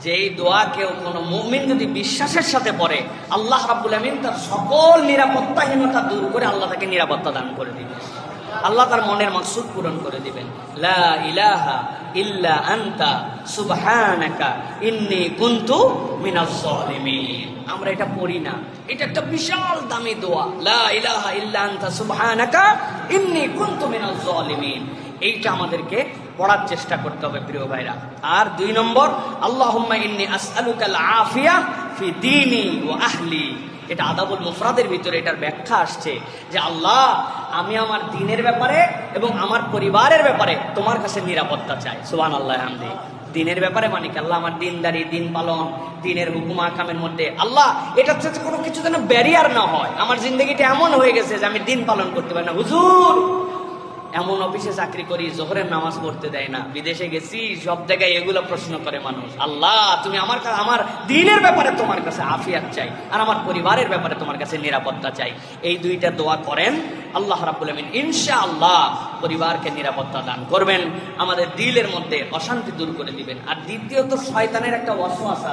যে এই দোয়া কেউ কোনো মুমিন যদি বিশ্বাসের সাথে পড়ে, আল্লাহ রাব্বুল আমিন তার সকল নিরাপত্তাহীনতা দূর করে আল্লাহ তাকে নিরাপত্তা দান করে দিবেন। আল্লাহ তার মনের মাকসুদ পূরণ করে দিবেন। লা ইলাহা ইল্লা আনতা সুবহানাকা ইন্নী কুনতু মিনাজ জালিমিন। আমরা এটা পড়ি না, এটা একটা বিশাল দামি দোয়া। লা ইলাহা ইল্লা আনতা সুবহানাকা ইন্নী কুনতু মিনাজ জালিমিন। এইটা আমাদেরকে পড়ার চেষ্টা করতে হবে প্রিয় ভাইরা। আর 2 নম্বর, আল্লাহুম্মা ইন্নী আসআলুকাল আফিয়া ফি দীনি ওয়া আহলি। এটা আদাবুল মুফরাদের ভিতরে এটার ব্যাখ্যা আসছে যে আল্লাহ, আমি আমার দ্বীনের ব্যাপারে এবং আমার পরিবারের ব্যাপারে তোমার কাছে নিরাপত্তা চাই। সুবহানাল্লাহ হামদি। দ্বীনের ব্যাপারে মানে কি? আল্লাহ আমার দ্বীনদারি, দ্বীন পালন, দ্বীনের হুকুম আহকামের মধ্যে আল্লাহ এটা হচ্ছে কোনো কিছু যেন ব্যারিয়ার না হয়। আমার জিন্দগিটা এমন হয়ে গেছে যে আমি দ্বীন পালন করতে পারি না। হুজুর, এমন অফিসে চাকরি করি জোহরের নামাজ পড়তে দেয় না, বিদেশে গেছি সব জায়গায় এগুলো প্রশ্ন করে মানুষ। আল্লাহ, তুমি আমার দ্বীনের ব্যাপারে তোমার কাছে আফিয়াত চাই, আর আমার পরিবারের ব্যাপারে তোমার কাছে নিরাপত্তা চাই। এই 2টা দোয়া করেন, আল্লাহ রাব্বুল আমিন ইনশাআল্লাহ পরিবারকে নিরাপত্তা দান করবেন, আমাদের দিলের মধ্যে অশান্তি দূর করে দিবেন। আর দ্বিতীয়ত, শয়তানের একটা ওয়াসওয়াসা